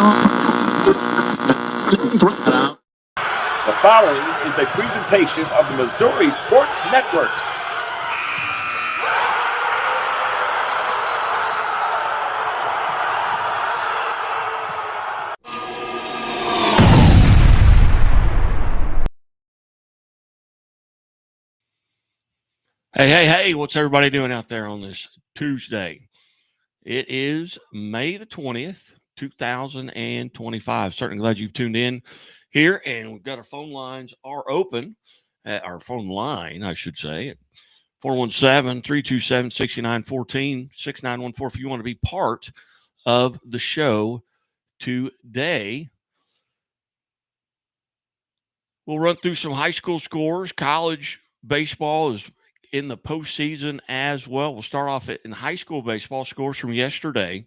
The following is a presentation of the Missouri Sports Network. Hey, what's everybody doing out there on this Tuesday? It is May the 20th, 2025. Certainly glad you've tuned in here, and we've got our phone lines are open. Our phone line, I should say, at 417-327-6914, 6914 if you want to be part of the show today. We'll run through some high school scores. College baseball is in the postseason as well. We'll start off in high school baseball scores from yesterday.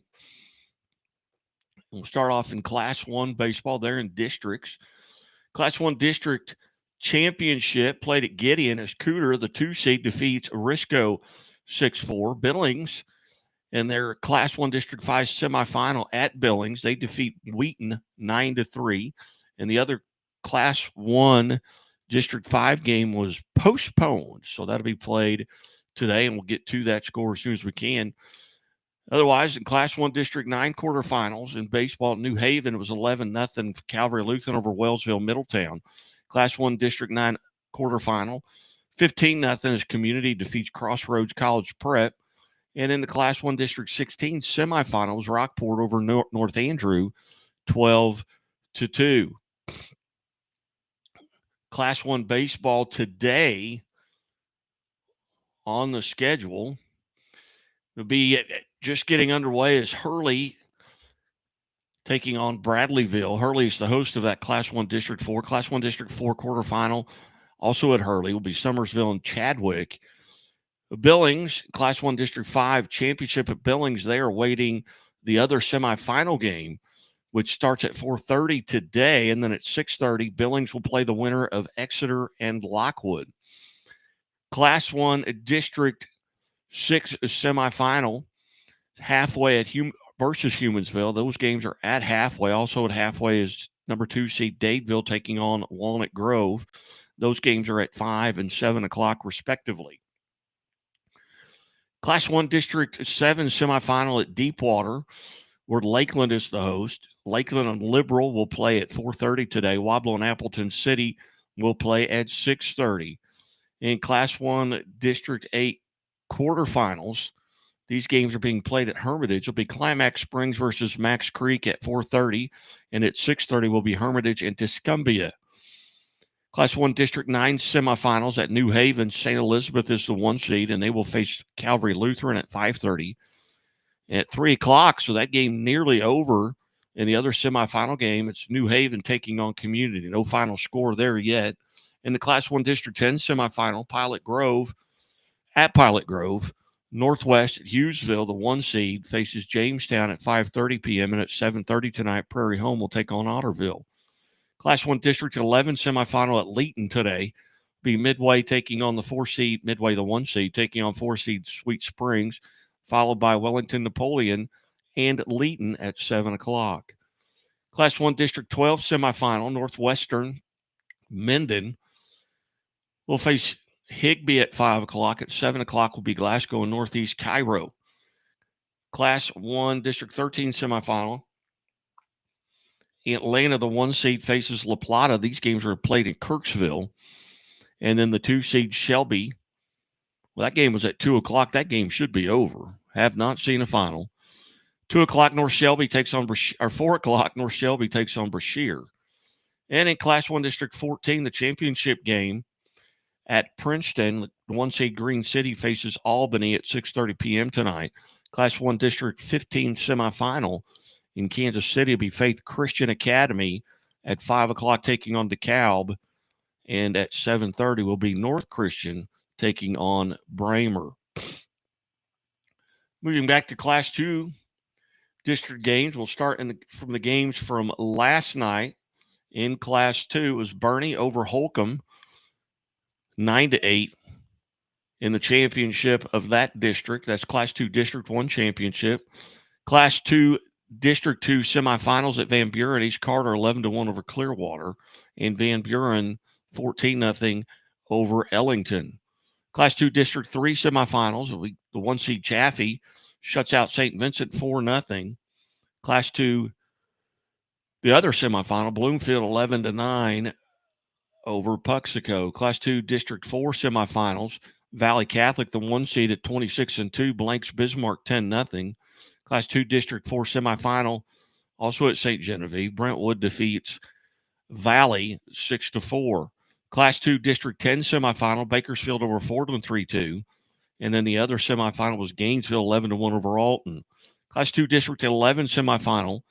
We'll start off in Class 1 baseball there in districts. Class 1 district championship played at Gideon as Cooter, the 2 seed, defeats Risco 6-4. Billings in their Class 1 District 5 semifinal at Billings, they defeat Wheaton 9-3. And the other Class 1 District 5 game was postponed, so that'll be played today, and we'll get to that score as soon as we can. Otherwise, in Class 1 District 9 quarterfinals in baseball, New Haven, it was 11-0 Calvary Lutheran over Wellsville Middletown. Class 1 District 9 quarterfinal, 15-0 as Community defeats Crossroads College Prep. And in the Class 1 District 16 semifinals, Rockport over North Andrew, 12-2. Class 1 baseball today on the schedule will be just getting underway as Hurley taking on Bradleyville. Hurley is the host of that Class 1 District 4. Class 1 District 4 quarterfinal, also at Hurley, will be Summersville and Chadwick. Billings, Class 1 District 5 championship at Billings, they are waiting the other semifinal game, which starts at 4:30 today, and then at 6:30, Billings will play the winner of Exeter and Lockwood. Class 1 District 6 semifinal, halfway at versus Humansville. Those games are at halfway. Also at halfway is number 2 seed Dadeville taking on Walnut Grove. Those games are at 5 and 7 o'clock, respectively. Class 1 District 7 semifinal at Deepwater, where Lakeland is the host. Lakeland and Liberal will play at 4:30 today. Wablo and Appleton City will play at 6:30. In Class 1 District 8 quarterfinals, these games are being played at Hermitage. It'll be Climax Springs versus Max Creek at 4:30, and at 6:30 will be Hermitage and Tuscumbia. Class 1 District 9 semifinals at New Haven. St. Elizabeth is the 1 seed, and they will face Calvary Lutheran at 5:30. At 3 o'clock, so that game nearly over. In the other semifinal game, it's New Haven taking on Community. No final score there yet. In the Class 1 District 10 semifinal, Pilot Grove, Northwest at Hughesville, the 1 seed, faces Jamestown at 5:30 p.m. And at 7:30 tonight, Prairie Home will take on Otterville. Class 1 District 11 semifinal at Leeton today. Be Midway taking on the 4 seed, Midway the 1 seed, taking on 4 seed Sweet Springs, followed by Wellington Napoleon and Leeton at 7 o'clock. Class 1 District 12 semifinal, Northwestern Minden will face Higbee at 5 o'clock. At 7 o'clock will be Glasgow and Northeast Cairo. Class 1 District 13 semifinal, Atlanta, the 1 seed, faces La Plata. These games are played in Kirksville. And then the 2 seed Shelby, well, that game was at 2 o'clock. That game should be over. Have not seen a final. 2 o'clock, North Shelby takes on Brashear, or 4 o'clock, North Shelby takes on Brashear. And in Class 1 District 14, the championship game at Princeton, the 1 seed Green City faces Albany at 6:30 p.m. tonight. Class 1 District 15 semifinal in Kansas City will be Faith Christian Academy at 5 o'clock taking on DeKalb. And at 7:30 will be North Christian taking on Bramer. Moving back to Class 2 district games, we'll start from the games from last night. In Class 2, it was Bernie over Holcomb, 9-8 in the championship of that district. That's Class 2 District 1 championship. Class 2 District 2 semifinals at Van Buren. East Carter 11-1 over Clearwater, and Van Buren 14-0 over Ellington. Class 2 District 3 semifinals. The 1 seed Chaffee shuts out St. Vincent 4-0. Class 2, the other semifinal, Bloomfield 11-9 over Puxico. Class 2 District 4 semifinals. Valley Catholic, the 1 seed at 26-2, blanks Bismarck 10-0. Class 2 District 4 semifinal, also at St. Genevieve. Brentwood defeats Valley 6-4. Class 2 District 10 semifinal, Bakersfield over Fordland 3-2. And then the other semifinal was Gainesville 11-1 over Alton. Class 2 District 11 semifinal,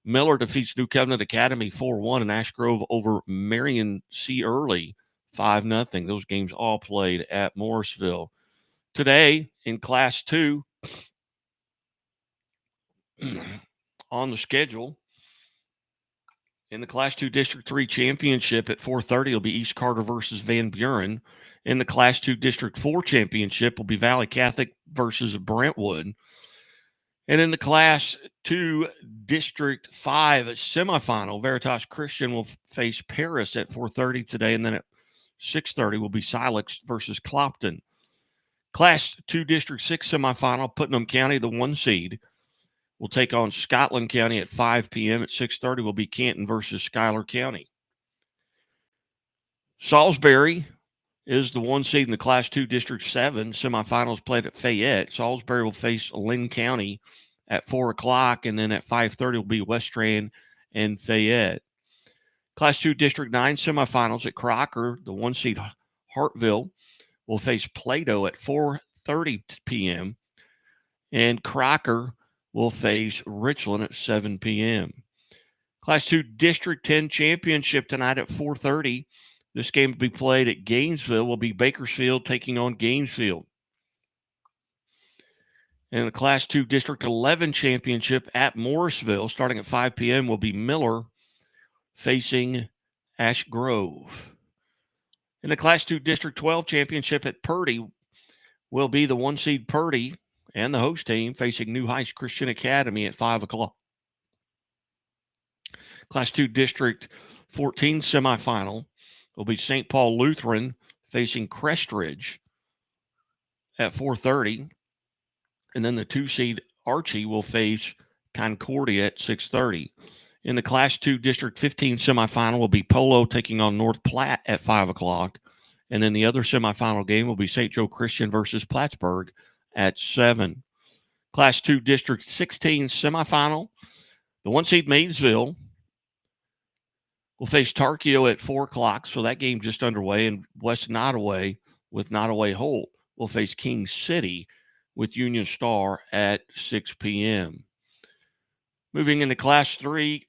Miller defeats New Covenant Academy 4-1, and Ash Grove over Marion C. Early 5-0. Those games all played at Morrisville. Today in Class 2, on the schedule, in the Class 2 District 3 championship at 4:30 will be East Carter versus Van Buren. In the Class 2 District 4 championship will be Valley Catholic versus Brentwood. And in the Class 2 District 5 semifinal, Veritas Christian will face Paris at 4:30 today, and then at 6:30 will be Silex versus Clopton. Class 2 District 6 semifinal, Putnam County, the 1 seed, will take on Scotland County at 5 p.m. At 6:30 will be Canton versus Schuyler County. Salisbury is the 1 seed in the Class 2 District 7 semifinals played at Fayette. Salisbury will face Lynn County at 4 o'clock, and then at 5:30 will be West Strand and Fayette. Class 2 District 9 semifinals at Crocker, the 1 seed Hartville will face Plato at 4:30 p.m., and Crocker will face Richland at 7 p.m. Class 2 District 10 championship tonight at 4:30. This game will be played at Gainesville. Will be Bakersfield taking on Gainesville. And the Class 2 District 11 championship at Morrisville, starting at 5 p.m., will be Miller facing Ash Grove. In the Class 2 District 12 championship at Purdy will be the 1 seed Purdy and the host team facing New Heights Christian Academy at 5 o'clock. Class 2 District 14 semifinal will be St. Paul Lutheran facing Crestridge at 4:30. And then the 2 seed Archie will face Concordia at 6:30. In the Class 2 District 15 semifinal will be Polo taking on North Platte at 5 o'clock. And then the other semifinal game will be St. Joe Christian versus Plattsburgh at 7. Class 2 District 16 semifinal, the 1 seed Maysville will face Tarkio at 4 o'clock. So that game just underway. And West Nottoway with Nottoway Holt will face King City with Union Star at 6 p.m. Moving into Class 3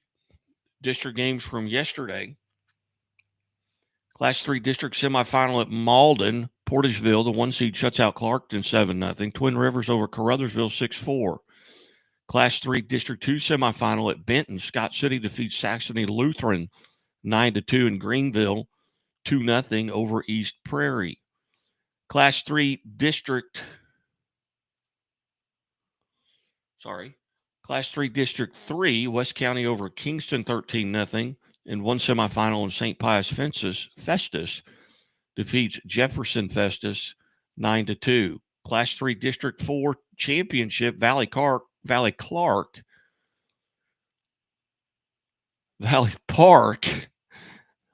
district games from yesterday. Class 3 district semifinal at Malden. Portageville, the 1 seed, shuts out Clarkton 7-0. Twin Rivers over Caruthersville 6-4. Class 3 District 2 semifinal at Benton. Scott City defeats Saxony Lutheran 9-2, and Greenville 2-0 over East Prairie. Class 3 District 3, West County over Kingston 13-0, and 1 semifinal in St. Pius Festus defeats Jefferson Festus 9-2. Class 3 District 4 championship, Valley Park,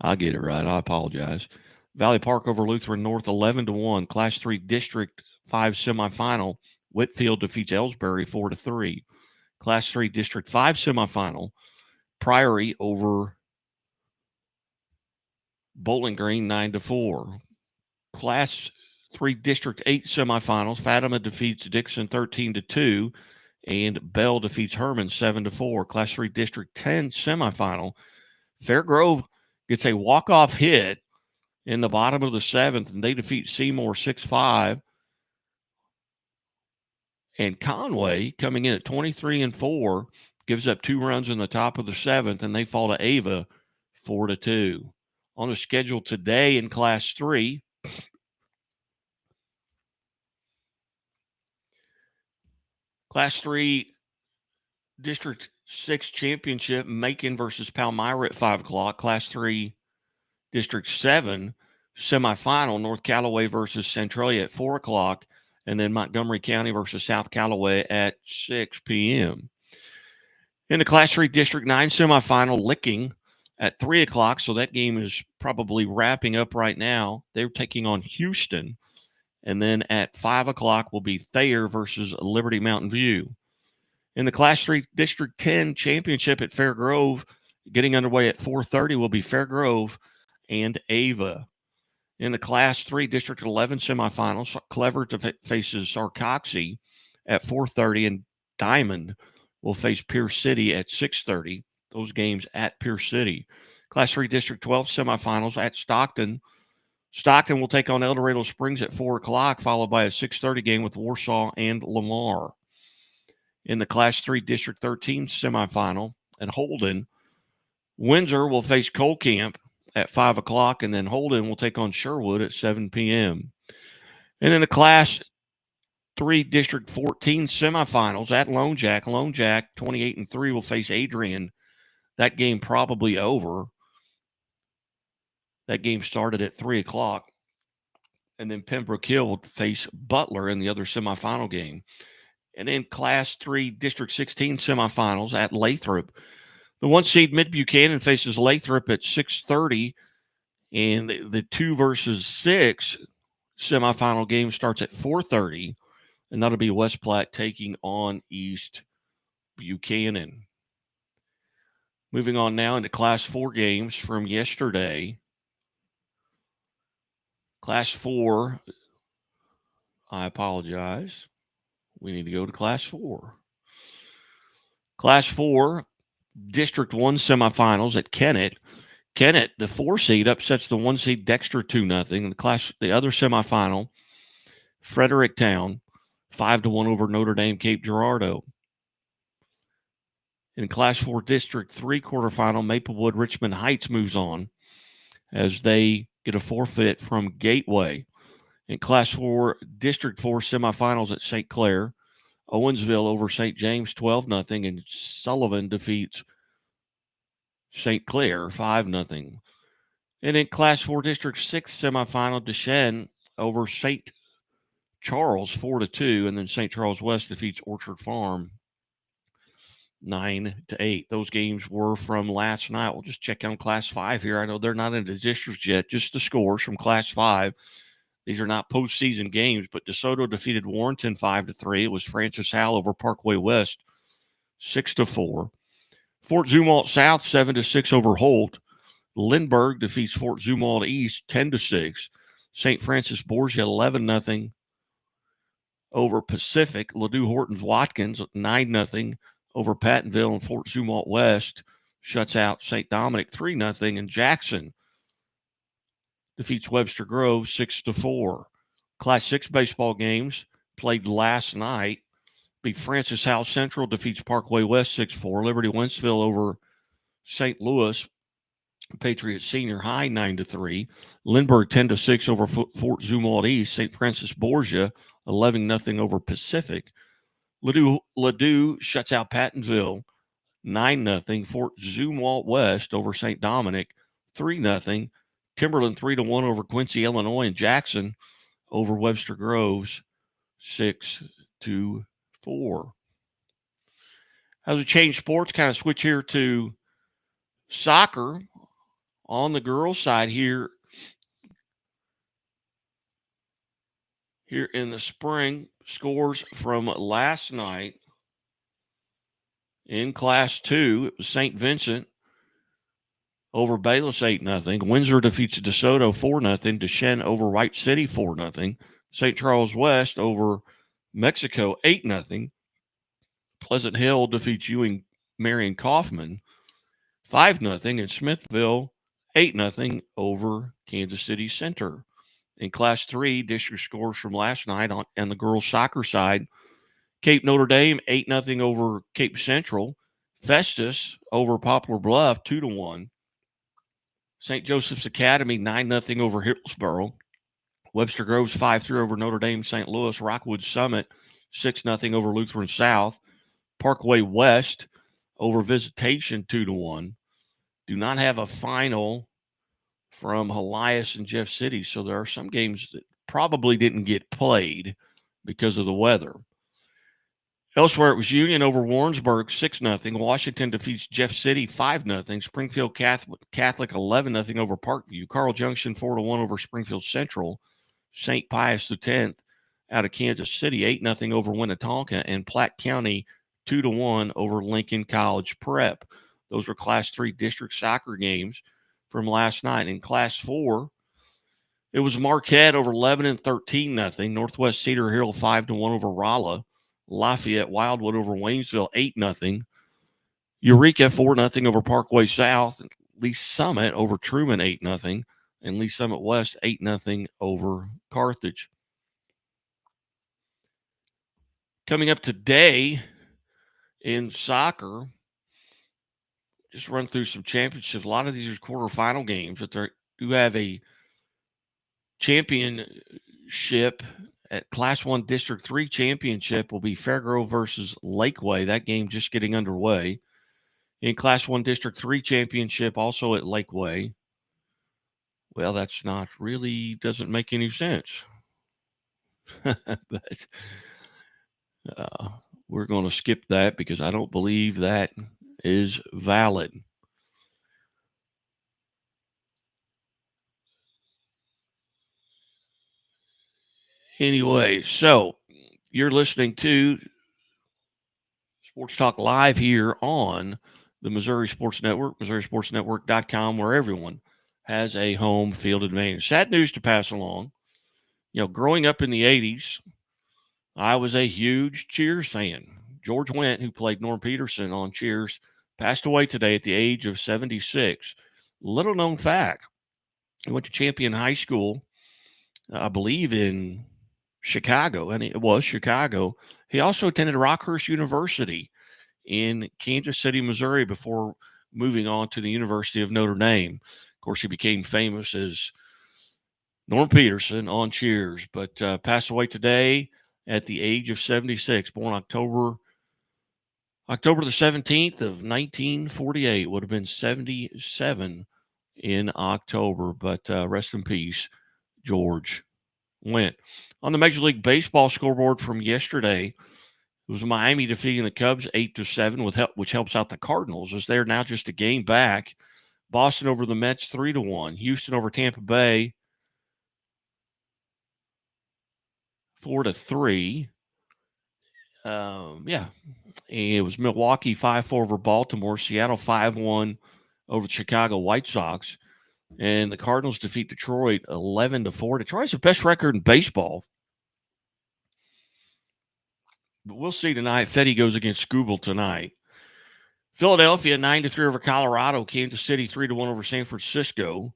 I'll get it right, I apologize. Valley Park over Lutheran North 11-1. Class 3 District 5 semifinal, Whitfield defeats Ellsbury 4-3. Class 3 District 5 semifinal, Priory over Bowling Green 9-4. Class 3 District 8 semifinals, Fatima defeats Dixon 13-2, and Bell defeats Herman 7-4. Class 3 District 10 semifinal, Fairgrove gets a walk-off hit in the bottom of the 7th, and they defeat Seymour 6-5. And Conway, coming in at 23-4, gives up 2 runs in the top of the 7th, and they fall to Ava 4-2. On the schedule today in Class 3, Class 3 District 6 championship, Macon versus Palmyra at 5 o'clock. Class 3, District 7 semifinal, North Callaway versus Centralia at 4 o'clock. And then Montgomery County versus South Callaway at 6 p.m. In the Class 3 District 9 semifinal, Licking at 3 o'clock. So that game is probably wrapping up right now. They're taking on Houston. And then at 5 o'clock will be Thayer versus Liberty Mountain View. In the Class 3 District 10 championship at Fair Grove, getting underway at 4:30 will be Fair Grove and Ava. In the Class 3 District 11 semifinals, Clever faces Sarcoxy at 4:30, and Diamond will face Pierce City at 6:30. Those games at Pierce City. Class 3 District 12 semifinals at Stockton. Stockton will take on El Dorado Springs at 4 o'clock, followed by a 6:30 game with Warsaw and Lamar. In the Class 3 District 13 semifinal at Holden, Windsor will face Colcamp at 5 o'clock, and then Holden will take on Sherwood at 7 p.m. And in the Class 3 District 14 semifinals at Lone Jack 28-3 will face Adrian. That game probably over. That game started at 3 o'clock. And then Pembroke Hill will face Butler in the other semifinal game. And in Class 3 District 16 semifinals at Lathrop, the 1 seed Mid Buchanan faces Lathrop at 6:30, and the 2 versus 6 semifinal game starts at 4:30, and that'll be West Platte taking on East Buchanan. Moving on now into Class 4 games from yesterday. Class 4, I apologize. We need to go to Class 4. Class 4, District 1 semifinals at Kennett. Kennett, the 4 seed, upsets the 1 seed Dexter 2-0. The other semifinal, Fredericktown, 5-1 over Notre Dame Cape Girardeau. In Class 4 District 3 quarterfinal, Maplewood Richmond Heights moves on as they get a forfeit from Gateway. In Class 4 District 4 semifinals at St. Clair, Owensville over St. James 12-0, and Sullivan defeats St. Clair 5-0. And in Class 4 District 6 semifinal, Deschênes over St. Charles 4-2, and then St. Charles West defeats Orchard Farm 9-8. Those games were from last night. We'll just check on Class 5 here. I know they're not in the districts yet, just the scores from Class 5. These are not postseason games, but DeSoto defeated Warrenton 5-3. It was Francis Howell over Parkway West 6-4. Fort Zumwalt South 7-6 over Holt. Lindbergh defeats Fort Zumwalt East 10-6. St. Francis Borgia 11-0 over Pacific. Ladue Hortons Watkins 9-0 over Pattonville, and Fort Zumwalt West shuts out St. Dominic 3-0, and Jackson defeats Webster Grove 6-4. Class 6 baseball games played last night. Francis Howell Central defeats Parkway West 6-4. Liberty Wentzville over St. Louis. Patriot Senior High 9-3. Lindbergh 10-6 over Fort Zumwalt East. St. Francis Borgia 11-0 over Pacific. Ladue shuts out Pattonville 9-0. Fort Zumwalt West over St. Dominic 3-0. Timberland 3-1 over Quincy, Illinois, and Jackson over Webster Groves 6-4. As we change sports, kind of switch here to soccer. On the girls' side here in the spring, scores from last night in Class 2. It was St. Vincent over Bayless 8-0. Windsor defeats DeSoto 4-0. Deschênes over White City 4-0. St. Charles West over Mexico 8-0. Pleasant Hill defeats Ewing Marion Kaufman 5-0. And Smithville 8-0 over Kansas City Center. In Class 3, district scores from last night on the girls' soccer side. Cape Notre Dame 8-0 over Cape Central. Festus over Poplar Bluff 2-1. St. Joseph's Academy 9-0 over Hillsboro. Webster Groves 5-3 over Notre Dame St. Louis. Rockwood Summit 6-0 over Lutheran South. Parkway West over Visitation 2-1. Do not have a final from Helias and Jeff City. So there are some games that probably didn't get played because of the weather. Elsewhere, it was Union over Warrensburg 6-0. Washington defeats Jeff City 5-0. Springfield Catholic 11-0 over Parkview. Carl Junction 4-1 over Springfield Central. St. Pius X out of Kansas City 8-0 over Winnetonka. And Platte County 2-1 over Lincoln College Prep. Those were Class 3 district soccer games from last night. In Class 4, it was Marquette over Lebanon 13-0. Northwest Cedar Hill 5-1 over Rolla. Lafayette Wildwood over Waynesville 8-0. Eureka 4-0 over Parkway South. Lee Summit over Truman 8-0. And Lee Summit West 8-0 over Carthage. Coming up today in soccer, just run through some championships. A lot of these are quarterfinal games, but they do have a championship at Class 1 District 3 championship will be Fairgrove versus Lakeway. That game just getting underway. In Class 1 District 3 championship, also at Lakeway. Well, that's not really doesn't make any sense. But we're going to skip that because I don't believe that is valid. Anyway, so you're listening to Sports Talk Live here on the Missouri Sports Network, MissouriSportsNetwork.com, where everyone has a home field advantage. Sad news to pass along. Growing up in the 80s, I was a huge Cheers fan. George Wendt, who played Norm Peterson on Cheers, passed away today at the age of 76. Little known fact, he went to Champion High School, I believe in Chicago, and it was Chicago. He also attended Rockhurst University in Kansas City, Missouri, before moving on to the University of Notre Dame. Of course, he became famous as Norm Peterson on Cheers, but passed away today at the age of 76, born October the 17th of 1948, would have been 77 in October, but rest in peace, George Wendt. On the Major League Baseball scoreboard from yesterday, it was Miami defeating the Cubs 8-7, which helps out the Cardinals, as they're now just a game back. Boston over the Mets 3-1. Houston over Tampa Bay 4-3. It was Milwaukee 5-4 over Baltimore. Seattle 5-1 over the Chicago White Sox. And the Cardinals defeat Detroit 11-4. Detroit's the best record in baseball. But we'll see tonight. Fetty goes against Scooble tonight. Philadelphia 9-3 over Colorado. Kansas City 3-1 over San Francisco.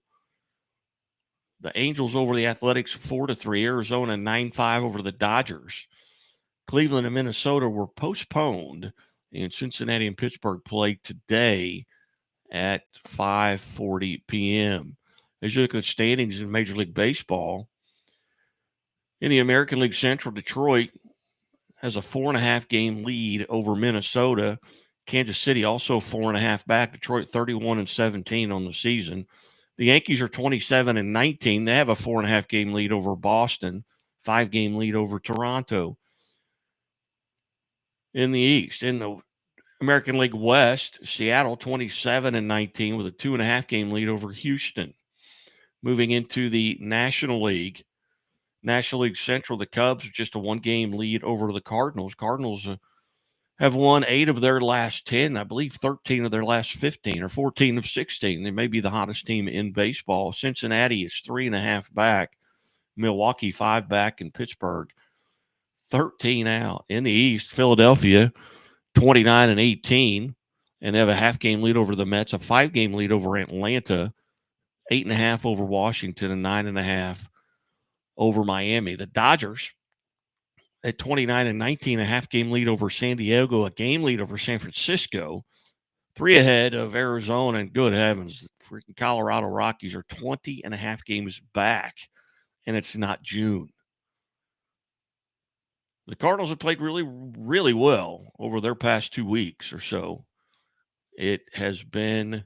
The Angels over the Athletics 4-3. Arizona 9-5 over the Dodgers. Cleveland and Minnesota were postponed, and Cincinnati and Pittsburgh played today at 5:40 p.m. As you look at the standings in Major League Baseball, in the American League Central, Detroit has a 4.5 game lead over Minnesota. Kansas City also 4.5 back. Detroit 31-17 on the season. The Yankees are 27-19. They have a 4.5 game lead over Boston, 5 game lead over Toronto. In the East, in the American League West, Seattle 27-19 with a 2.5 game lead over Houston. Moving into the National League Central, the Cubs just a 1 game lead over the Cardinals. Cardinals have won 8 of their last 10, I believe 13 of their last 15 or 14 of 16. They may be the hottest team in baseball. Cincinnati is 3.5 back. Milwaukee 5 back, and Pittsburgh 13 out. In the East, Philadelphia 29-18, and they have a half game lead over the Mets, a 5 game lead over Atlanta, 8.5 over Washington, and 9.5 over Miami. The Dodgers at 29-19, a half game lead over San Diego, a game lead over San Francisco, 3 ahead of Arizona, and good heavens, the freaking Colorado Rockies are 20.5 games back, and it's not June. The Cardinals have played really, really well over their past 2 weeks or so. It has been a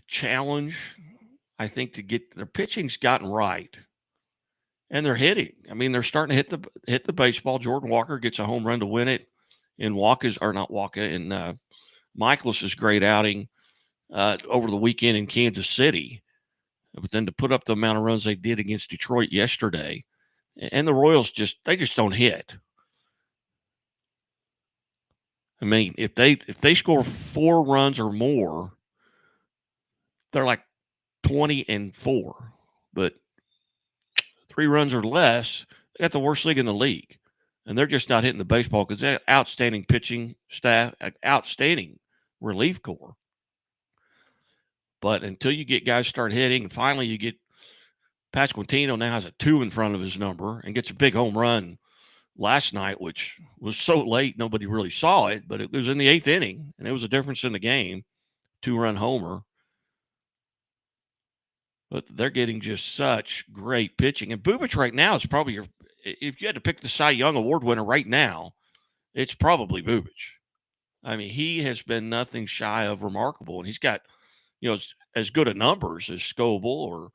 challenge, I think, to get their pitching's gotten right. And they're hitting. I mean, they're starting to hit the baseball. Jordan Walker gets a home run to win it in Michaelis's great outing over the weekend in Kansas City. But then to put up the amount of runs they did against Detroit yesterday, and the Royals just don't hit. I mean, if they score 4 runs or more, they're like 20-4. But 3 runs or less, they got the worst league in the league. And they're just not hitting the baseball because they have outstanding pitching staff, outstanding relief corps. But until you get guys start hitting, and finally you get Pasquantino now has a 2 in front of his number and gets a big home run last night, which was so late nobody really saw it, but it was in the 8th inning, and it was a difference in the game, 2-run homer. But they're getting just such great pitching. And Bubic right now is probably if you had to pick the Cy Young Award winner right now, it's probably Bubic. I mean, he has been nothing shy of remarkable, and he's got, as good a numbers as Scoble or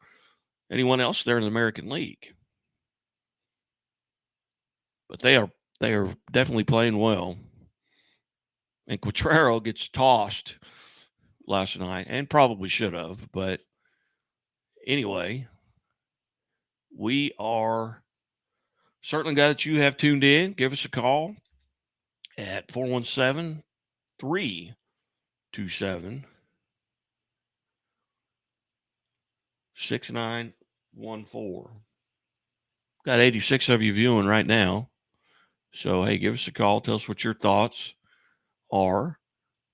anyone else there in the American League. But they are definitely playing well. And Quatraro gets tossed last night, and probably should have. But anyway, we are certainly glad that you have tuned in. Give us a call at 417-327-6914. Got 86 of you viewing right now. So, hey, give us a call. Tell us what your thoughts are.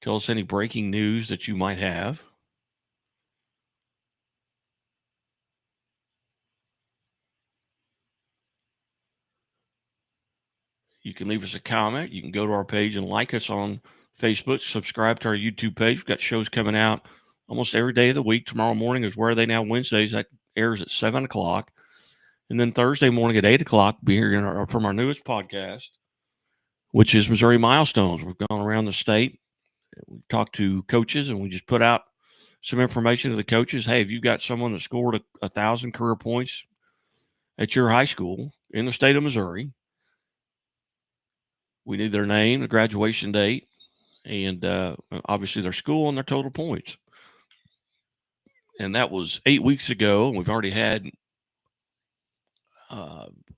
Tell us any breaking news that you might have. You can leave us a comment. You can go to our page and like us on Facebook. Subscribe to our YouTube page. We've got shows coming out almost every day of the week. Tomorrow morning is Where Are They Now Wednesdays. That airs at 7 o'clock. And then Thursday morning at 8 o'clock, we'll be hearing from our newest podcast, which is Missouri Milestones. We've gone around the state. We've talked to coaches, and we just put out some information to the coaches. Hey, if you've got someone that scored 1,000 career points at your high school in the state of Missouri, we need their name, the graduation date, and obviously their school and their total points. And that was 8 weeks ago, and we've already had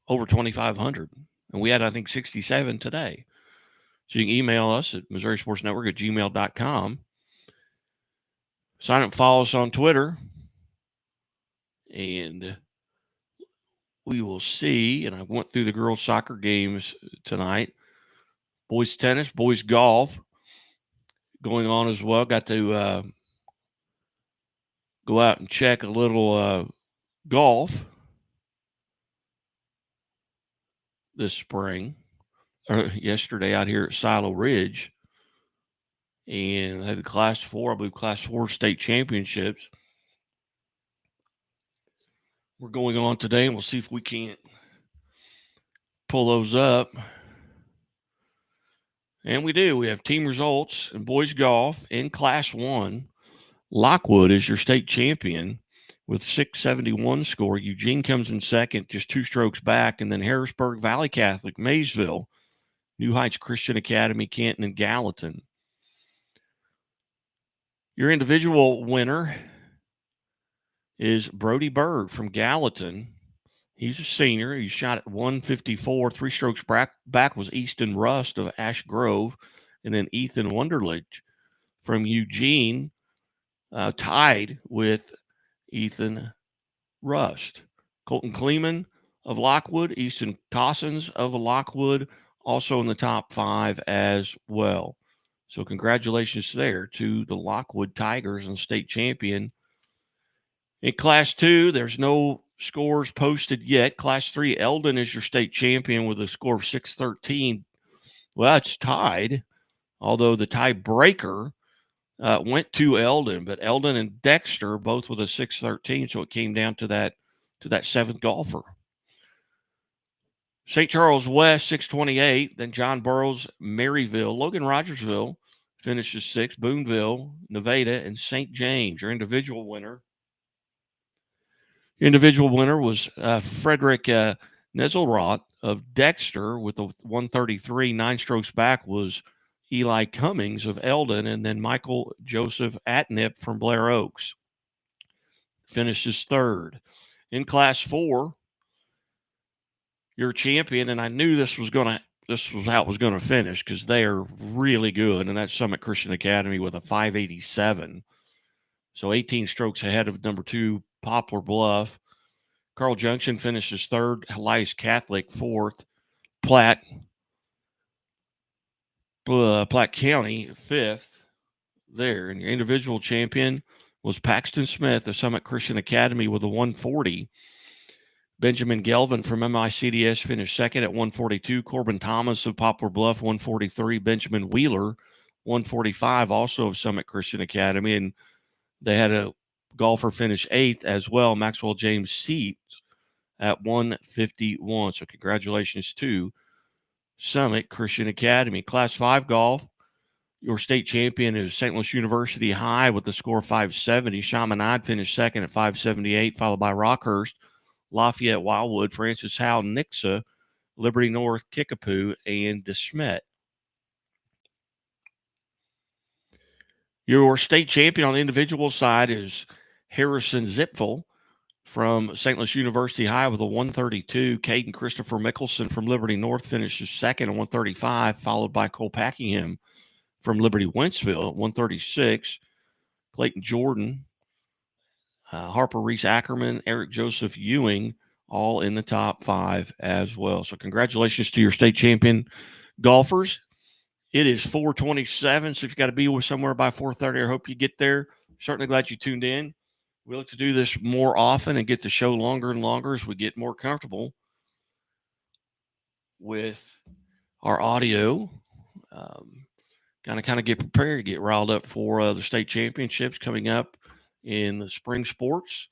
over 2,500. And we had, I think, 67 today. So you can email us at MissouriSportsNetwork@gmail.com. Sign up, follow us on Twitter, and we will see. And I went through the girls' soccer games tonight. Boys tennis, boys golf going on as well. Got to go out and check a little golf this spring, or yesterday out here at Silo Ridge. And I had the Class 4 state championships. We're going on today, and we'll see if we can't pull those up. And we do. We have team results in boys golf in Class 1. Lockwood is your state champion with 671 score. Eugene comes in second, just 2 strokes back. And then Harrisburg, Valley Catholic, Maysville, New Heights Christian Academy, Canton, and Gallatin. Your individual winner is Brody Bird from Gallatin. He's a senior. He shot at 154. 3 strokes back was Easton Rust of Ash Grove. And then Ethan Wunderlich from Eugene tied with Ethan Rust. Colton Kleeman of Lockwood. Easton Cossins of Lockwood also in the top 5 as well. So congratulations there to the Lockwood Tigers and state champion. In Class 2, there's no scores posted yet. Class 3, Eldon is your state champion with a score of 613. Well, it's tied, although the tiebreaker went to Eldon, but Eldon and Dexter both with a 613, so it came down to that 7th golfer. St. Charles West, 628. Then John Burroughs, Maryville. Logan Rogersville finishes 6th. Boonville, Nevada, and St. James. Your individual winner. Your individual winner was Frederick Nezelroth of Dexter with a 133. 9 strokes back was Eli Cummings of Eldon, and then Michael Joseph Atnip from Blair Oaks finishes 3rd. In Class 4, your champion, and I knew this was how it was going to finish because they are really good, and that's Summit Christian Academy with a 587. So 18 strokes ahead of number 2, Poplar Bluff. Carl Junction finishes 3rd. Elias Catholic 4th. Platte County 5th there. And your individual champion was Paxton Smith of Summit Christian Academy with a 140. Benjamin Gelvin from MICDS finished 2nd at 142. Corbin Thomas of Poplar Bluff, 143. Benjamin Wheeler, 145, also of Summit Christian Academy. And they had a golfer finish 8th as well, Maxwell James Seat, at 151. So congratulations to Summit Christian Academy. Class 5 golf, your state champion is St. Louis University High with the score 570. Chaminade finished 2nd at 578, followed by Rockhurst, Lafayette, Wildwood, Francis Howe, Nixa, Liberty North, Kickapoo, and DeSmet. Your state champion on the individual side is Harrison Zipfel from St. Louis University High with a 132. Caden Christopher Mickelson from Liberty North finishes 2nd at 135, followed by Cole Packingham from Liberty Wentzville at 136. Clayton Jordan, Harper Reese Ackerman, Eric Joseph Ewing, all in the top 5 as well. So congratulations to your state champion golfers. It is 4:27, so if you got to be with somewhere by 4:30, I hope you get there. Certainly glad you tuned in. We look to do this more often and get the show longer and longer as we get more comfortable with our audio. Kind of get prepared, get riled up for the state championships coming up in the spring sports.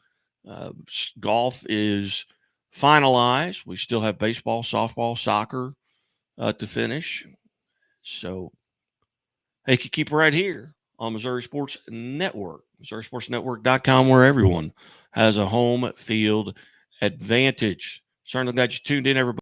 Golf is finalized. We still have baseball, softball, soccer to finish. So, hey, you keep right here on Missouri Sports Network, MissouriSportsNetwork.com, where everyone has a home field advantage. Certainly glad you tuned in, everybody.